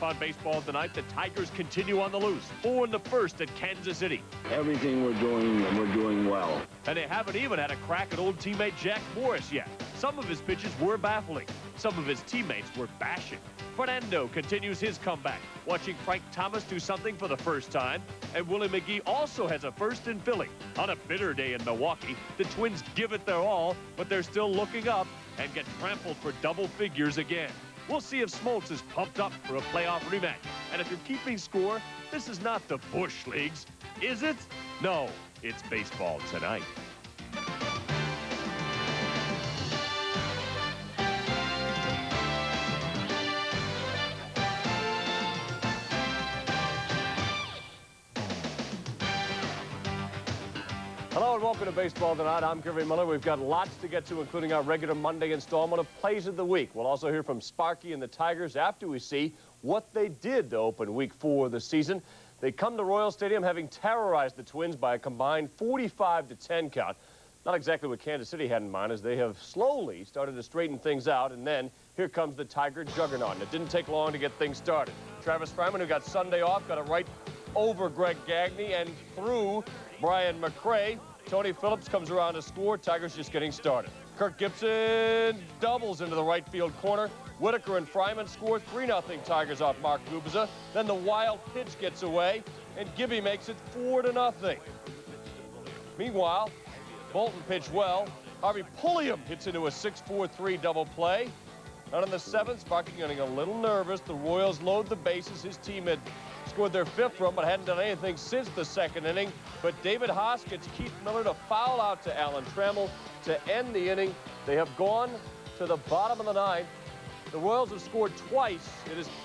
on Baseball Tonight. The Tigers continue on the loose. 4 in the first at Kansas City. Everything we're doing well. And they haven't even had a crack at old teammate Jack Morris yet. Some of his pitches were baffling. Some of his teammates were bashing. Fernando continues his comeback, watching Frank Thomas do something for the first time. And Willie McGee also has a first in Philly. On a bitter day in Milwaukee, the Twins give it their all, but they're still looking up and get trampled for double figures again. We'll see if Smoltz is pumped up for a playoff rematch. And if you're keeping score, this is not the Bush Leagues, is it? No, it's Baseball Tonight. Hello and welcome to Baseball Tonight. I'm Kevin Miller. We've got lots to get to, including our regular Monday installment of Plays of the Week. We'll also hear from Sparky and the Tigers after we see what they did to open Week 4 of the season. They come to Royal Stadium having terrorized the Twins by a combined 45-10 count. Not exactly what Kansas City had in mind, as they have slowly started to straighten things out. And then here comes the Tiger juggernaut. And it didn't take long to get things started. Travis Fryman, who got Sunday off, got it right over Greg Gagne and through Brian McRae. Tony Phillips comes around to score. Tigers just getting started. Kirk Gibson doubles into the right field corner. Whitaker and Fryman score 3-0 Tigers off Mark Gubicza. Then the wild pitch gets away, and Gibby makes it 4-0. Meanwhile, Bolton pitched well. Harvey Pulliam hits into a 6-4-3 double play. And in the 7th, Sparky getting a little nervous. The Royals load the bases. His team had scored their 5th run, but hadn't done anything since the 2nd inning. But David Haas gets Keith Miller to foul out to Alan Trammell to end the inning. They have gone to the bottom of the 9th. The Royals have scored twice.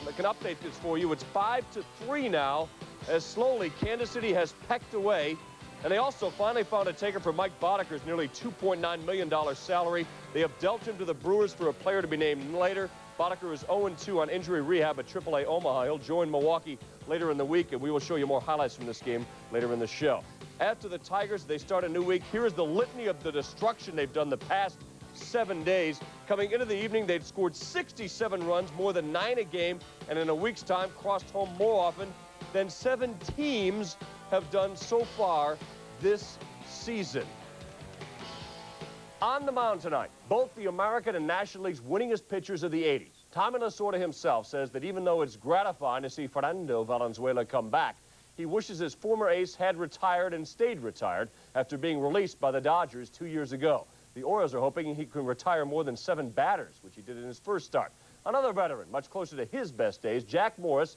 I can update this for you. It's 5-3 now, as slowly Kansas City has pecked away. And they also finally found a taker for Mike Bodeker's nearly $2.9 million salary. They have dealt him to the Brewers for a player to be named later. Bodeker is 0-2 on injury rehab at AAA Omaha. He'll join Milwaukee later in the week, and we will show you more highlights from this game later in the show. After the Tigers, they start a new week. Here is the litany of the destruction they've done the past 7 days. Coming into the evening, they'd scored 67 runs, more than 9 a game, and in a week's time crossed home more often than 7 teams have done so far this season. On the mound tonight, both the American and National League's winningest pitchers of the 80s. Tommy Lasorda himself says that even though it's gratifying to see Fernando Valenzuela come back, he wishes his former ace had retired and stayed retired after being released by the Dodgers 2 years ago. The Orioles are hoping he can retire more than 7 batters, which he did in his first start. Another veteran, much closer to his best days, Jack Morris,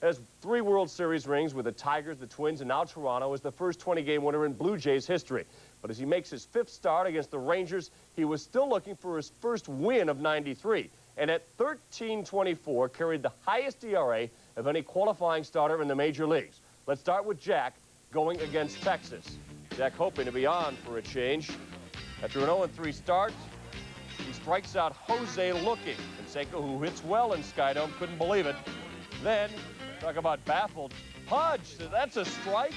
has 3 World Series rings with the Tigers, the Twins, and now Toronto, is the first 20-game winner in Blue Jays history. But as he makes his 5th start against the Rangers, he was still looking for his first win of 93. And at 13.24, carried the highest ERA of any qualifying starter in the major leagues. Let's start with Jack going against Texas. Jack hoping to be on for a change. After an 0-3 start, he strikes out Jose Looking. Canseco, who hits well in Skydome, couldn't believe it. Then, talk about baffled. Pudge, that's a strike.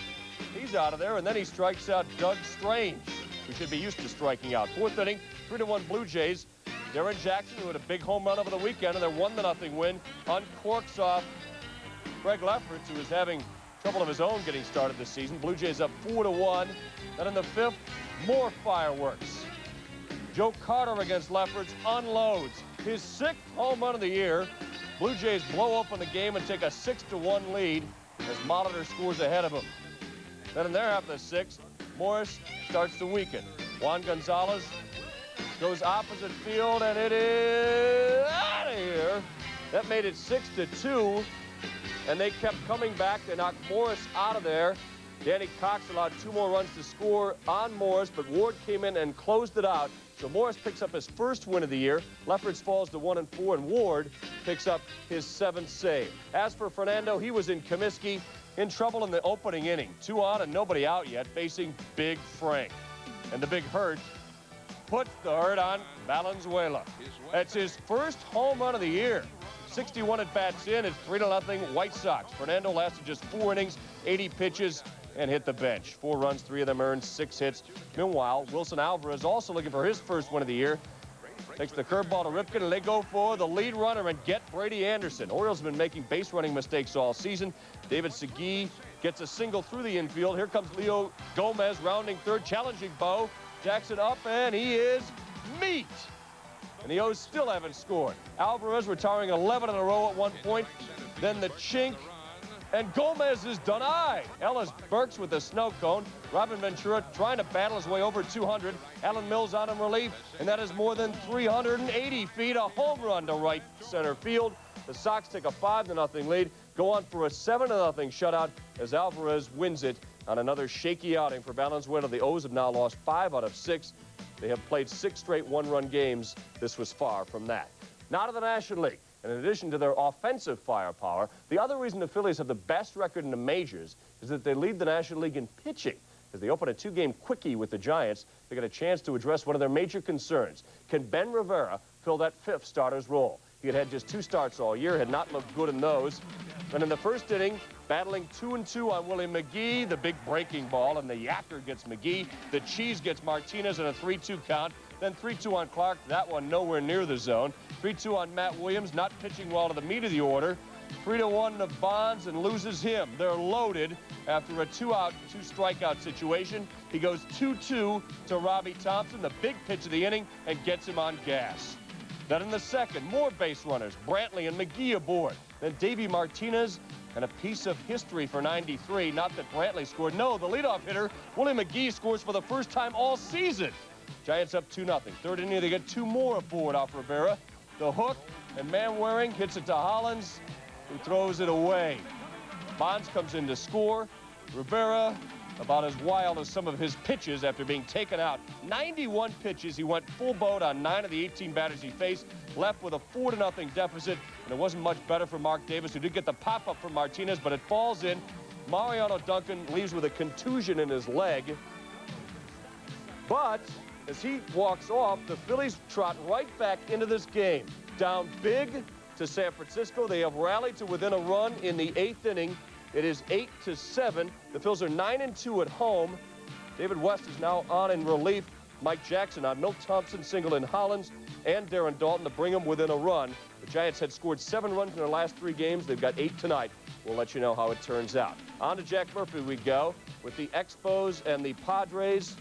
He's out of there, and then he strikes out Doug Strange, who should be used to striking out. 4th inning, 3-1 Blue Jays. Darren Jackson, who had a big home run over the weekend, and their 1-0 win, uncorks off Greg Lefferts, who is having trouble of his own getting started this season. Blue Jays up 4-1. Then in the 5th, more fireworks. Joe Carter against Lefferts unloads his 6th home run of the year. Blue Jays blow open the game and take a 6-1 lead as Molitor scores ahead of him. Then in there after the 6th, Morris starts to weaken. Juan Gonzalez goes opposite field, and it is out of here. That made it 6-2, and they kept coming back. They knocked Morris out of there. Danny Cox allowed 2 more runs to score on Morris, but Ward came in and closed it out. So Morris picks up his first win of the year. Lefferts falls to 1-4, and Ward picks up his 7th save. As for Fernando, he was in Comiskey, in trouble in the opening inning. 2 on and nobody out yet, facing Big Frank. And the Big Hurt puts the hurt on Valenzuela. That's his first home run of the year. 61 at-bats in, it's 3-0 White Sox. Fernando lasted just 4 innings, 80 pitches, and hit the bench. 4 runs, 3 of them earned, 6 hits. Meanwhile, Wilson Alvarez also looking for his first win of the year. Takes the curveball to Ripken, and they go for the lead runner and get Brady Anderson. Orioles have been making base running mistakes all season. David Segui gets a single through the infield. Here comes Leo Gomez rounding third, challenging Bo. Jackson up, and he is meat. And the O's still haven't scored. Alvarez retiring 11 in a row at one point. Then the chink. And Gomez is denied. Ellis Burks with the snow cone. Robin Ventura trying to battle his way over 200. Alan Mills on in relief. And that is more than 380 feet. A home run to right center field. The Sox take a 5-0 lead. Go on for a 7-0 shutout as Alvarez wins it on another shaky outing for Valenzuela. The O's have now lost 5 out of 6. They have played 6 straight one-run games. This was far from that. Now to the National League. And in addition to their offensive firepower, the other reason the Phillies have the best record in the majors is that they lead the National League in pitching. As they open a 2-game quickie with the Giants, they get a chance to address one of their major concerns. Can Ben Rivera fill that 5th starter's role? He had just 2 starts all year, had not looked good in those. And in the first inning, battling 2-2 on Willie McGee, the big breaking ball, and the yacker gets McGee. The cheese gets Martinez in a 3-2 count. Then 3-2 on Clark, that one nowhere near the zone. 3-2 on Matt Williams, not pitching well to the meat of the order. 3-1 to Bonds and loses him. They're loaded after a 2-out, 2-strikeout situation. He goes 2-2 to Robbie Thompson, the big pitch of the inning, and gets him on gas. Then in the second, more base runners, Brantley and McGee aboard. Then Davey Martinez, and a piece of history for 93. Not that Brantley scored. No, the leadoff hitter, Willie McGee, scores for the first time all season. Giants up 2-0. Third inning, they get 2 more aboard off Rivera. The hook, and Manwaring hits it to Hollins, who throws it away. Bonds comes in to score. Rivera, about as wild as some of his pitches after being taken out. 91 pitches. He went full boat on 9 of the 18 batters he faced. Left with a 4-0 deficit, and it wasn't much better for Mark Davis, who did get the pop-up from Martinez, but it falls in. Mariano Duncan leaves with a contusion in his leg. But as he walks off, the Phillies trot right back into this game. Down big to San Francisco. They have rallied to within a run in the 8th inning. It is 8-7. The Phils are 9-2 at home. David West is now on in relief. Mike Jackson on. Milt Thompson singled in Hollins and Darren Dalton to bring them within a run. The Giants had scored 7 runs in their last 3 games. They've got 8 tonight. We'll let you know how it turns out. On to Jack Murphy we go with the Expos and the Padres.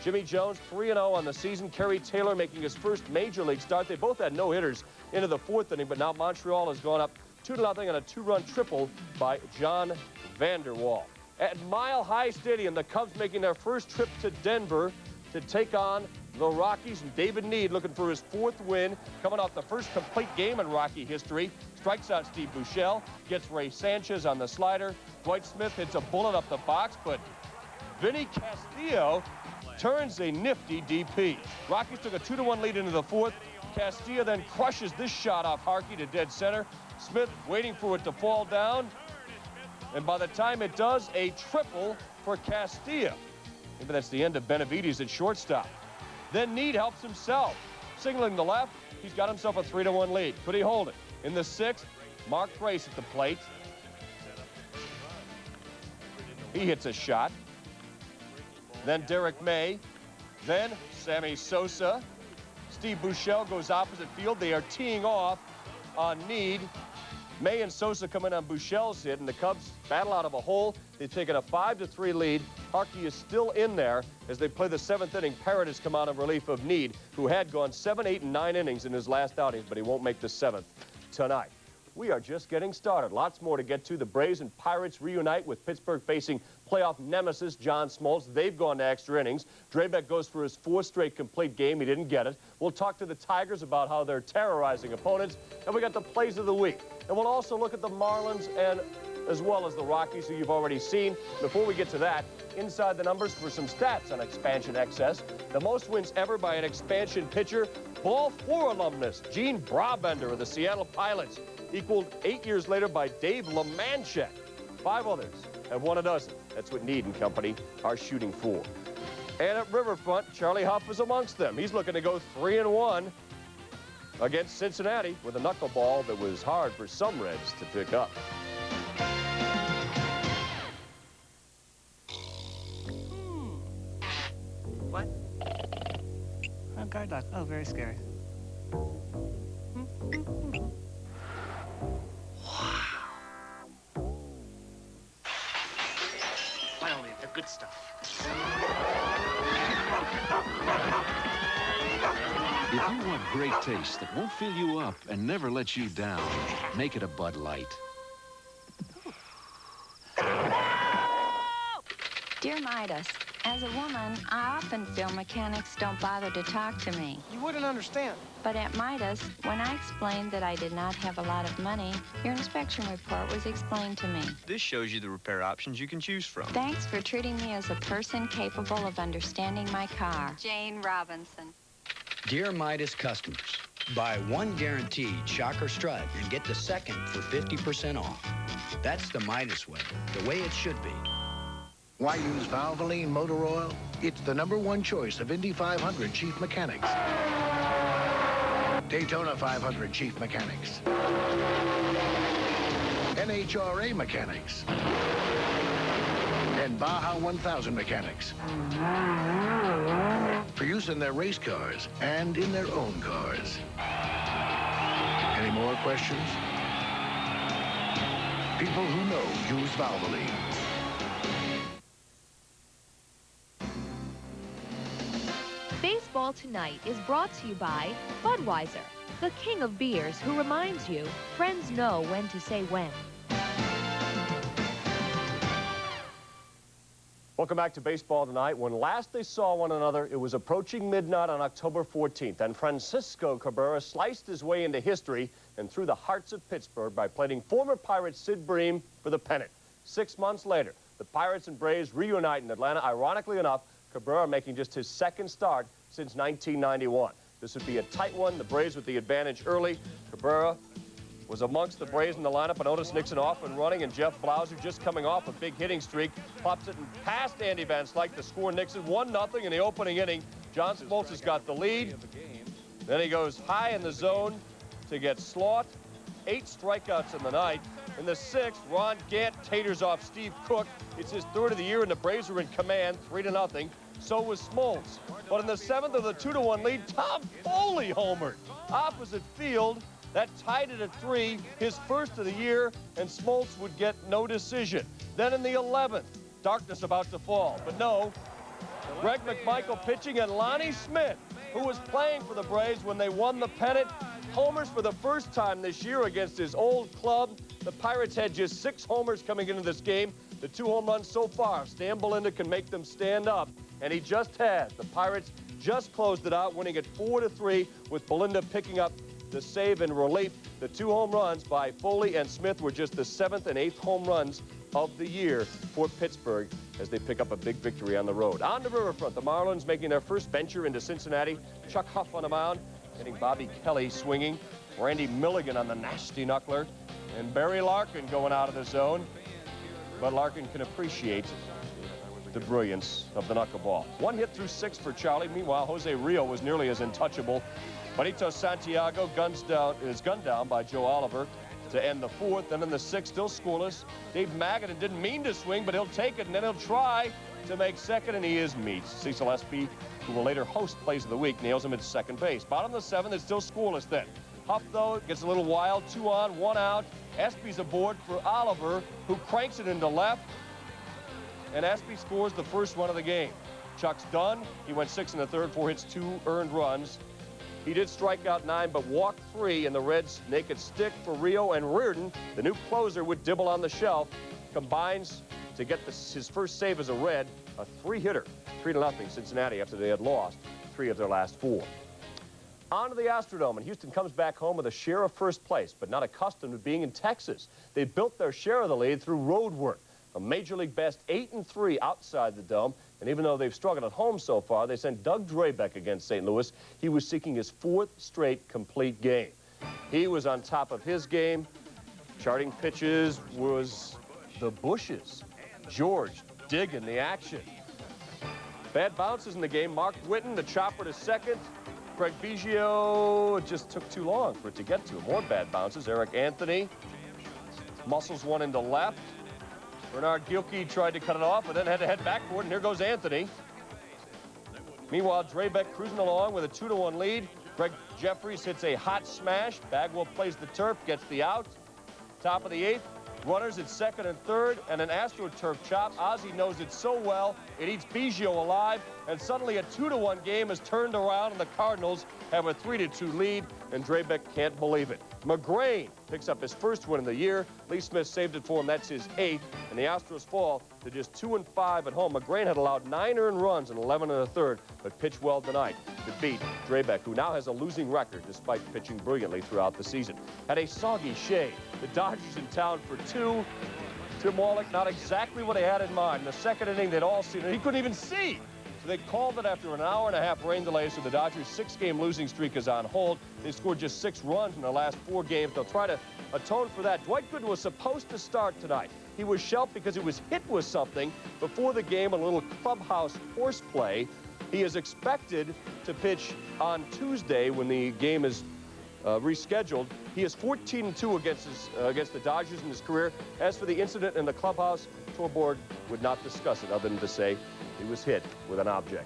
Jimmy Jones 3-0 on the season. Kerry Taylor making his first major league start. They both had no hitters into the 4th inning, but now Montreal has gone up 2-0 on a 2-run triple by John Vanderwall. At Mile High Stadium, the Cubs making their first trip to Denver to take on the Rockies. And David Need looking for his 4th win, coming off the first complete game in Rocky history. Strikes out Steve Buechele, gets Ray Sanchez on the slider. Dwight Smith hits a bullet up the box, but Vinny Castillo turns a nifty DP. Rockies took a 2-1 lead into the 4th. Castillo then crushes this shot off Harkey to dead center. Smith waiting for it to fall down. And by the time it does, a triple for Castillo. Maybe that's the end of Benavides at shortstop. Then Need helps himself. Signaling the left, he's got himself a 3-1 lead. Could he hold it? In the 6th, Mark Grace at the plate. He hits a shot. Then Derek May. Then Sammy Sosa. Steve Buechele goes opposite field. They are teeing off on Need. May and Sosa come in on Buechele's hit, and the Cubs battle out of a hole. They've taken a 5-3 lead. Harkey is still in there as they play the 7th inning. Parrott has come out in relief of Need, who had gone 7, 8, and 9 innings in his last outings, but he won't make the 7th tonight. We are just getting started. Lots more to get to. The Braves and Pirates reunite with Pittsburgh facing playoff nemesis John Smoltz. They've gone to extra innings. Drabek goes for his 4th straight complete game. He didn't get it. We'll talk to the Tigers about how they're terrorizing opponents. And we got the plays of the week. And we'll also look at the Marlins and as well as the Rockies, who you've already seen. Before we get to that, inside the numbers for some stats on Expansion XS. The most wins ever by an expansion pitcher. Ball 4 alumnus Gene Brabender of the Seattle Pilots, equaled 8 years later by Dave LeManchek. 5 others have won a dozen. That's what Need and company are shooting for. And at Riverfront, Charlie Huff is amongst them. He's looking to go 3-1 against Cincinnati with a knuckleball that was hard for some Reds to pick up. What? Oh, guard dog. Oh, very scary. good stuff. If you want great taste that won't fill you up and never let you down, make it a Bud Light. Dear Midas, as a woman, I often feel mechanics don't bother to talk to me. You wouldn't understand. But at Midas, when I explained that I did not have a lot of money, your inspection report was explained to me. This shows you the repair options you can choose from. Thanks for treating me as a person capable of understanding my car. Jane Robinson. Dear Midas customers, buy one guaranteed shocker strut and get the second for 50% off. That's the Midas way, the way it should be. Why use Valvoline motor oil? It's the #1 choice of Indy 500 chief mechanics, Daytona 500 chief mechanics, NHRA mechanics, and Baja 1000 mechanics. For use in their race cars and in their own cars. Any more questions? People who know use Valvoline. Baseball Tonight is brought to you by Budweiser, the king of beers who reminds you friends know when to say when. Welcome back to Baseball Tonight. When last they saw one another, it was approaching midnight on October 14th, and Francisco Cabrera sliced his way into history and through the hearts of Pittsburgh by playing former Pirate Sid Bream for the pennant. 6 months later, the Pirates and Braves reunite in Atlanta. Ironically enough, Cabrera making just his second start since 1991. This would be a tight one. The Braves with the advantage early. Cabrera was amongst the Braves in the lineup, and Otis Nixon off and running, and Jeff Blauser just coming off a big hitting streak. Pops it and past Andy Van Slyke to score Nixon 1-0 in the opening inning. John Smoltz has got the lead. Then he goes high in the zone to get Slaught. 8 strikeouts in the night. In the 6th, Ron Gant taters off Steve Cook. It's his 3rd of the year, and the Braves are in command, 3-0. So was Smoltz. But in the 7th of the 2-1 lead, Tom Foley homered. Opposite field, that tied it at 3, his 1st of the year, and Smoltz would get no decision. Then in the 11th, darkness about to fall. But no, Greg McMichael pitching, and Lonnie Smith, who was playing for the Braves when they won the pennant, homers for the first time this year against his old club. The Pirates had just 6 homers coming into this game. The 2 home runs so far. Stan Belinda can make them stand up, and he just has. The Pirates just closed it out, winning it 4-3, with Belinda picking up the save in relief. The 2 home runs by Foley and Smith were just the 7th and 8th home runs of the year for Pittsburgh as they pick up a big victory on the road. On the riverfront, the Marlins making their first venture into Cincinnati. Chuck Huff on the mound, getting Bobby Kelly swinging. Randy Milligan on the nasty knuckler. And Barry Larkin going out of the zone. But Larkin can appreciate the brilliance of the knuckleball. 1 hit through 6 for Charlie. Meanwhile, Jose Rio was nearly as untouchable. Benito Santiago is gunned down by Joe Oliver to end the 4th. Then in the 6th, still scoreless. Dave Magadan didn't mean to swing, but he'll take it, and then he'll try to make second, and he is meat. Cecil ESP, who will later host Plays of the Week, nails him at second base. Bottom of the 7th, it's still scoreless then. Huff, though, gets a little wild. 2 on, 1 out. Espy's aboard for Oliver, who cranks it into left. And Espy scores the first run of the game. Chuck's done. He went 6 in the 3rd, 4 hits, 2 earned runs. He did strike out 9, but walked 3, and the Reds naked stick for Rio, and Reardon, the new closer with Dibble on the shelf, combines to get his first save as a Red, a 3-hitter, 3-0 Cincinnati after they had lost 3 of their last 4. On to the Astrodome, and Houston comes back home with a share of first place, but not accustomed to being in Texas. They built their share of the lead through road work. A Major League best 8-3 outside the Dome, and even though they've struggled at home so far, they sent Doug Drabeck against St. Louis. He was seeking his 4th straight complete game. He was on top of his game. Charting pitches was the Bushes. George digging the action. Bad bounces in the game. Mark Whitten, the chopper to second. Craig Biggio, it just took too long for it to get to him. More bad bounces. Eric Anthony muscles one into left. Bernard Gilkey tried to cut it off, but then had to head back for it, and here goes Anthony. Meanwhile, Drabeck cruising along with a 2-1 lead. Greg Jeffries hits a hot smash. Bagwell plays the turf, gets the out. Top of the 8th, Runners at second and third, and an AstroTurf chop. Ozzie knows it so well, it eats Biggio alive, and suddenly a 2-1 game is turned around, and the Cardinals have a 3-2 lead, and Drabek can't believe it. McGrain picks up his first win of the year. Lee Smith saved it for him. That's his 8th, and the Astros fall to just 2-5 at home. McGrain had allowed 9 earned runs in 11 1/3, but pitched well tonight to beat Drabek, who now has a losing record despite pitching brilliantly throughout the season. Had a soggy shade. The Dodgers in town for 2. Tim Wallach, not exactly what he had in mind. In the second inning, they'd all seen it. He couldn't even see. So they called it after an hour-and-a-half rain delay, so the Dodgers' 6-game losing streak is on hold. They scored just 6 runs in their last 4 games. They'll try to atone for that. Dwight Gooden was supposed to start tonight. He was shelved because he was hit with something before the game, a little clubhouse horseplay. He is expected to pitch on Tuesday when the game is rescheduled. He is 14-2 against the Dodgers in his career. As for the incident in the clubhouse, tour board would not discuss it other than to say he was hit with an object.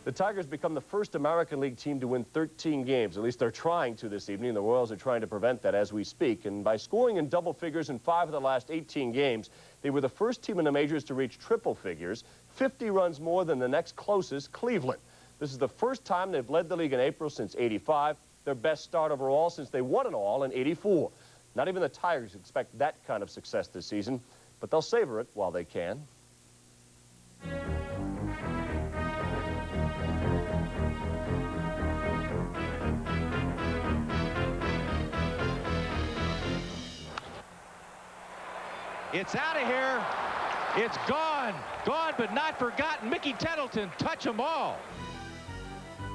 The Tigers become the first American League team to win 13 games. At least they're trying to this evening. The Royals are trying to prevent that as we speak. And by scoring in double figures in 5 of the last 18 games, they were the first team in the majors to reach triple figures, 50 runs more than the next closest, Cleveland. This is the first time they've led the league in April since '85, their best start overall since they won it all in '84. Not even the Tigers expect that kind of success this season, but they'll savor it while they can. It's out of here. It's gone. Gone, but not forgotten. Mickey Tettleton, touch them all.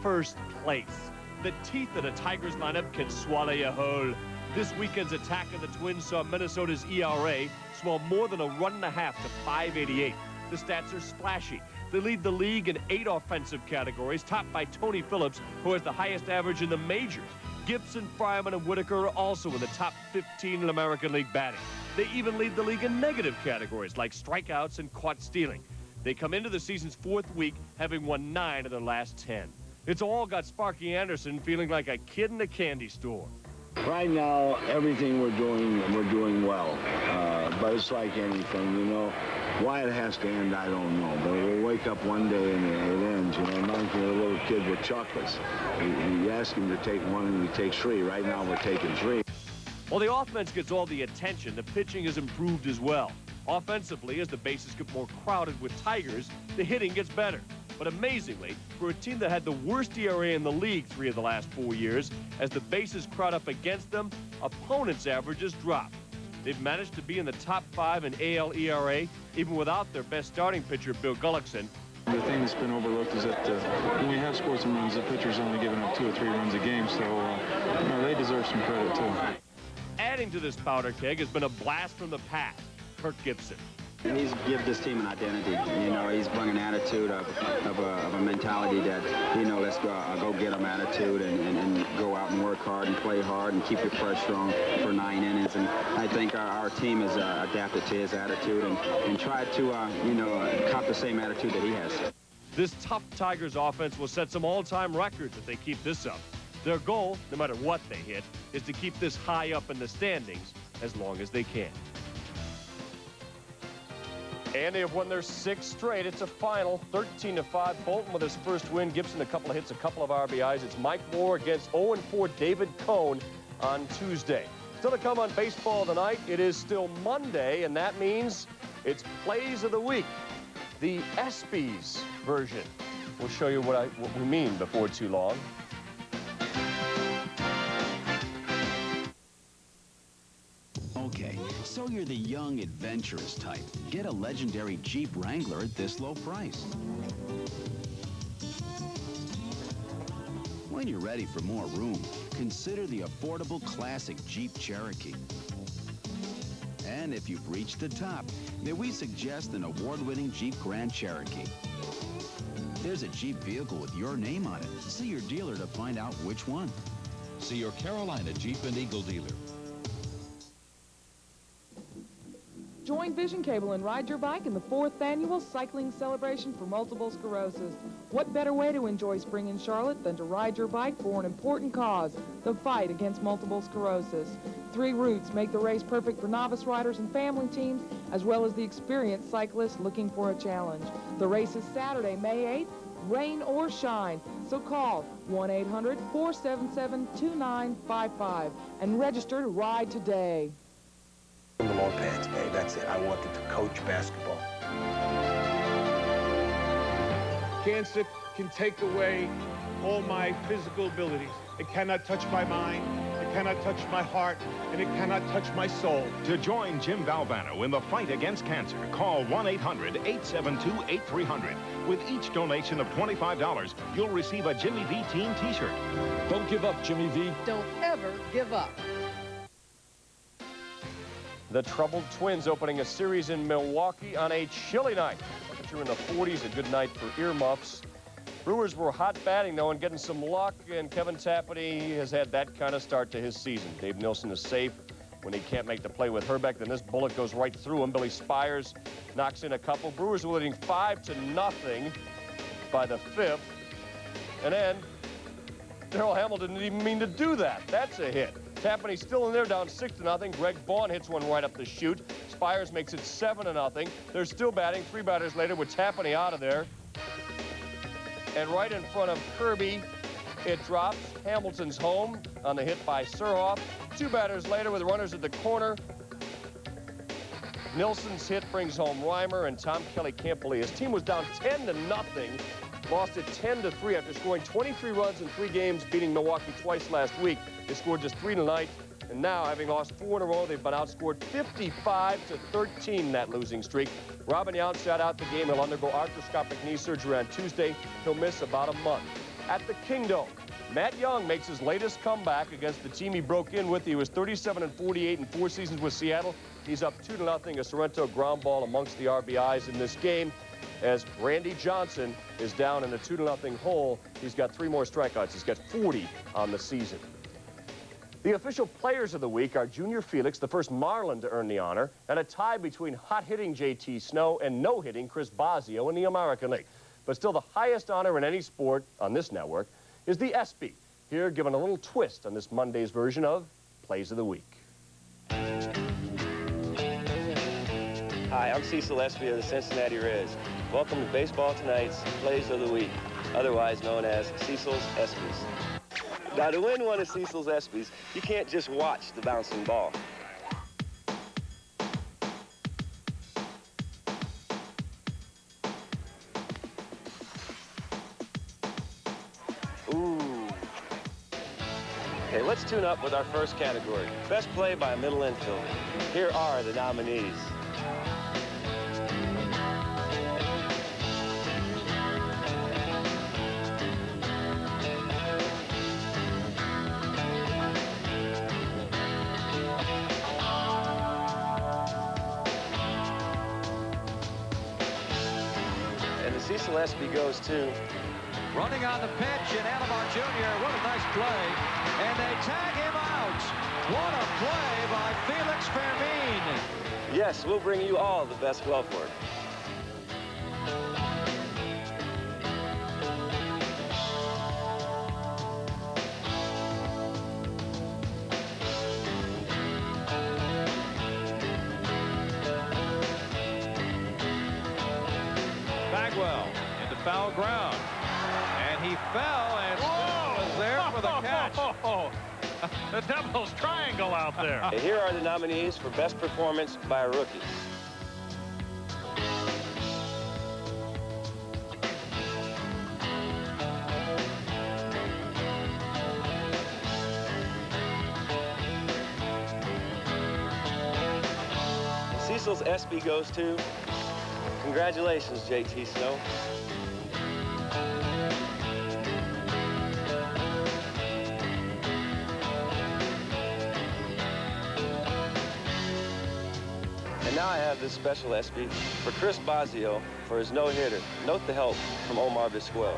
First place. The teeth of the Tigers lineup can swallow you whole. This weekend's attack of the Twins saw Minnesota's ERA swell more than a 1.5 to 5.88. The stats are splashy. They lead the league in 8 offensive categories, topped by Tony Phillips, who has the highest average in the majors. Gibson, Fryman, and Whitaker are also in the top 15 in American League batting. They even lead the league in negative categories like strikeouts and caught stealing. They come into the season's 4th week having won 9 of their last 10. It's all got Sparky Anderson feeling like a kid in a candy store. Right now, everything we're doing well. But it's like anything, you know. Why it has to end, I don't know. But we'll wake up one day and it ends, you know. Reminds me of a little kid with chocolates. You ask him to take 1 and he takes 3. Right now, we're taking 3. While the offense gets all the attention, the pitching has improved as well. Offensively, as the bases get more crowded with Tigers, the hitting gets better. But amazingly, for a team that had the worst ERA in the league 3 of the last 4 years, as the bases crowd up against them, opponents' averages drop. They've managed to be in the top 5 in AL ERA, even without their best starting pitcher, Bill Gullickson. The thing that's been overlooked is that when we have scored some runs, the pitcher's only giving up 2 or 3 runs a game, so you know, they deserve some credit, too. Adding to this powder keg has been a blast from the past, Kirk Gibson. He's given this team an identity. You know, he's brought an attitude of a mentality that, you know, let's go get him attitude and go out and work hard and play hard and keep your pressure on for 9 innings. And I think our team has adapted to his attitude and tried to, you know, cop the same attitude that he has. This tough Tigers offense will set some all-time records if they keep this up. Their goal, no matter what they hit, is to keep this high up in the standings as long as they can. And they have won their 6th straight. It's a final, 13-5. Bolton with his first win. Gibson a couple of hits, a couple of RBIs. It's Mike Moore against 0-4 David Cone on Tuesday. Still to come on Baseball Tonight, it is still Monday, and that means it's Plays of the Week, the ESPYs version. We'll show you what we mean before too long. Okay, so you're the young, adventurous type. Get a legendary Jeep Wrangler at this low price. When you're ready for more room, consider the affordable classic Jeep Cherokee. And if you've reached the top, then we suggest an award-winning Jeep Grand Cherokee. There's a Jeep vehicle with your name on it. See your dealer to find out which one. See your Carolina Jeep and Eagle dealer. Join Vision Cable and ride your bike in the 4th annual cycling celebration for multiple sclerosis. What better way to enjoy spring in Charlotte than to ride your bike for an important cause, the fight against multiple sclerosis. 3 routes make the race perfect for novice riders and family teams, as well as the experienced cyclists looking for a challenge. The race is Saturday, May 8th, rain or shine. So call 1-800-477-2955 and register to ride today. The long pants, babe. That's it. I wanted to coach basketball. Cancer can take away all my physical abilities. It cannot touch my mind, it cannot touch my heart, and it cannot touch my soul. To join Jim Valvano in the fight against cancer, call 1-800-872-8300. With each donation of $25, you'll receive a Jimmy V Team T-shirt. Don't give up, Jimmy V. Don't ever give up. The troubled Twins opening a series in Milwaukee on a chilly night. Temperature in the 40s, a good night for earmuffs. Brewers were hot batting, though, and getting some luck, and Kevin Tapani has had that kind of start to his season. Dave Nilsson is safe when he can't make the play with Herbeck. Then this bullet goes right through him. Billy Spires knocks in a couple. Brewers were leading 5-0 by the 5th. And then Darrell Hamilton didn't even mean to do that. That's a hit. Tapani's still in there, down 6-0. Greg Vaughn hits one right up the chute. Spires makes it 7-0. They're still batting 3 batters later with Tapani out of there. And right in front of Kirby, it drops. Hamilton's home on the hit by Surhoff. 2 batters later with runners at the corner. Nilsson's hit brings home Reimer, and Tom Kelly can't believe his team was down 10-0. Lost it 10-3 after scoring 23 runs in 3 games, beating Milwaukee twice last week. They scored just 3 tonight, and now, having lost 4 in a row, they've been outscored 55-13 that losing streak. Robin Yount sat out the game. He'll undergo arthroscopic knee surgery on Tuesday. He'll miss about a month. At the Kingdome, Matt Young makes his latest comeback against the team he broke in with. He was 37-48 in 4 seasons with Seattle. He's up 2-0, a Sorrento ground ball amongst the RBIs in this game, as Randy Johnson is down in the 2-0 hole. He's got 3 more strikeouts. He's got 40 on the season. The official players of the week are Junior Felix, the first Marlin to earn the honor, and a tie between hot-hitting J.T. Snow and no-hitting Chris Bosio in the American League. But still, the highest honor in any sport on this network is the ESPY. Here, given a little twist on this Monday's version of Plays of the Week. Hi, I'm Cecil ESP of the Cincinnati Reds. Welcome to Baseball Tonight's Plays of the Week, otherwise known as Cecil's ESPYs. Now, to win one of Cecil's ESPYs, you can't just watch the bouncing ball. Ooh. Okay, let's tune up with our first category, Best Play by a Middle Infielder. Here are the nominees. Cecil ESPY goes to... Running on the pitch, and Alomar Jr., what a nice play. And they tag him out. What a play by Felix Fermin. Yes, we'll bring you all the best glove work. Bagwell into foul ground, and he fell and was there for the catch. The Devil's triangle out there. And here are the nominees for Best Performance by a Rookie. And Cecil's ESPY goes to... Congratulations, J.T. Snow. And now I have this special ESPY for Chris Bosio for his no-hitter. Note the help from Omar Vizquel.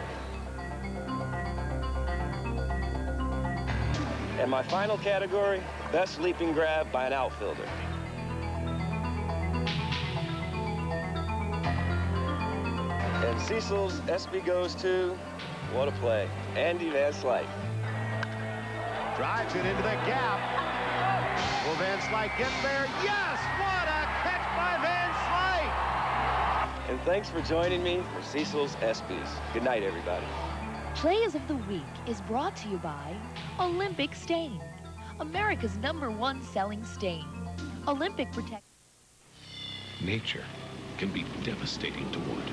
And my final category, Best Leaping Grab by an Outfielder. Cecils ESP goes to, what a play, Andy Van Slyke. Drives it into the gap. Will Van Slyke get there? Yes! What a catch by Van Slyke! And thanks for joining me for Cecils ESPs. Good night, everybody. Plays of the Week is brought to you by Olympic Stain, America's #1 selling stain. Olympic Protect. Nature can be devastating to wood.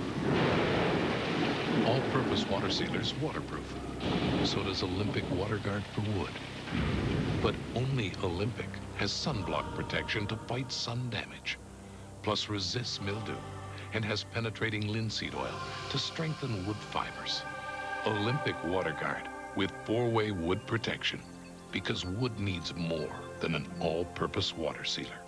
All-purpose water sealer's waterproof. So does Olympic WaterGuard for wood. But only Olympic has sunblock protection to fight sun damage, plus resists mildew, and has penetrating linseed oil to strengthen wood fibers. Olympic WaterGuard with 4-way wood protection, because wood needs more than an all-purpose water sealer.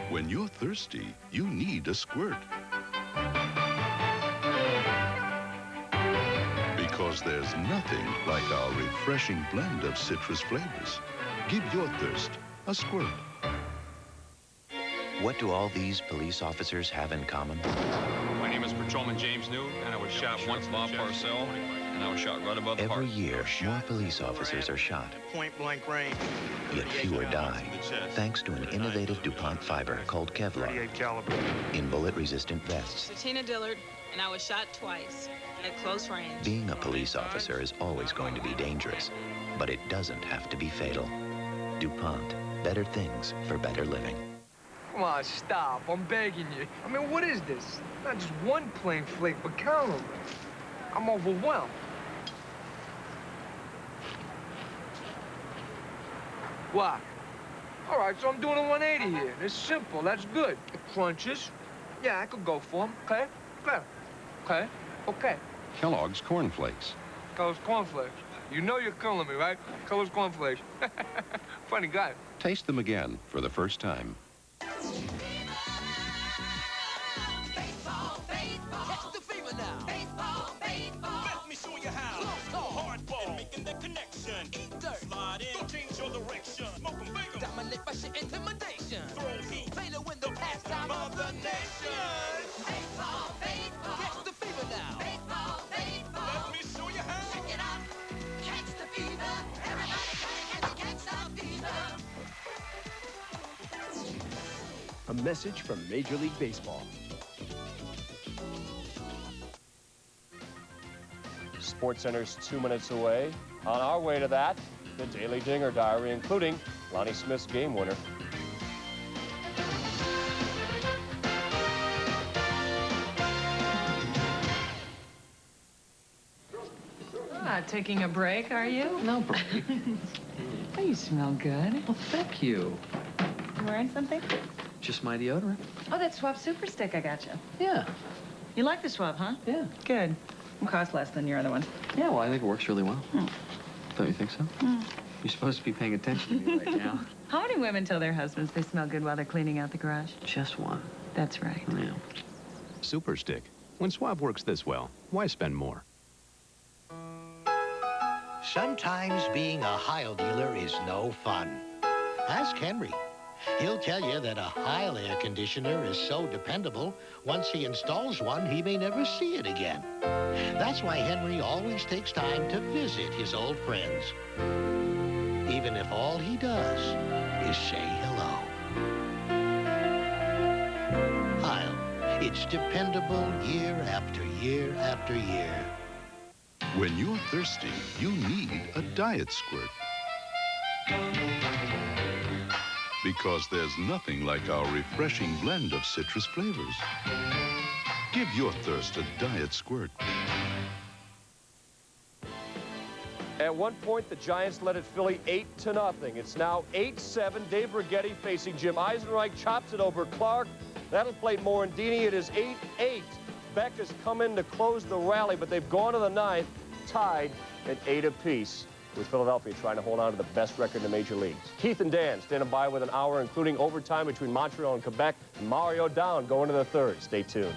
When you're thirsty, you need a Squirt. Because there's nothing like our refreshing blend of citrus flavors. Give your thirst a Squirt. What do all these police officers have in common? My name is Patrolman James New, and I was shot once, Bob Parcell, and I was shot right above the heart. Every year, more police officers are shot. Point-blank range. Yet fewer die, thanks to an innovative DuPont fiber called Kevlar in bullet-resistant vests. Tina Dillard, and I was shot twice at close range. Being a police officer is always going to be dangerous, but it doesn't have to be fatal. DuPont, better things for better living. Come on, stop. I'm begging you. I mean, what is this? Not just one plain flake, but count them. I'm overwhelmed. What? All right, so I'm doing a 180 here. It's simple. That's good. It crunches. Yeah, I could go for them. Okay? Okay. Okay. Okay. Kellogg's Corn Flakes. Kellogg's cornflakes. You know you're killing me, right? Kellogg's cornflakes. Funny guy. Taste them again for the first time. Intimidation. Throw heat. Play the window pastime of the nation. Baseball, baseball. Catch the fever now. Baseball, baseball. Let me show you how. Check it out. Catch the fever. Everybody can catch the fever. A message from Major League Baseball. SportsCenter's 2 minutes away. On our way to that, the Daily Dinger Diary, including Lonnie Smith's game winner. Not taking a break, are you? No break. Oh, you smell good. Well, thank you. You wearing something? Just my deodorant. Oh, that Swab Superstick I got you. Yeah. You like the Swab, huh? Yeah. Good. It costs less than your other one. Yeah, well, I think it works really well. Hmm. Don't you think so? You're supposed to be paying attention to me right now. How many women tell their husbands they smell good while they're cleaning out the garage? Just one. That's right. Yeah. Superstick. When Swab works this well, why spend more? Sometimes being a Heil dealer is no fun. Ask Henry. He'll tell you that a Heil air conditioner is so dependable, once he installs one, he may never see it again. That's why Henry always takes time to visit his old friends, even if all he does is say hello. Heil, it's dependable year after year after year. When you're thirsty, you need a Diet Squirt. Because there's nothing like our refreshing blend of citrus flavors. Give your thirst a Diet Squirt. At one point, the Giants led at Philly 8-0. It's now 8-7. Dave Righetti facing Jim Eisenreich, chops it over Clark. That'll play Morandini. It is 8-8. Beck has come in to close the rally, but they've gone to the ninth, tied at 8 apiece, with Philadelphia trying to hold on to the best record in the major leagues. Keith and Dan standing by with an hour, including overtime between Montreal and Quebec. Mario down going to the third. Stay tuned.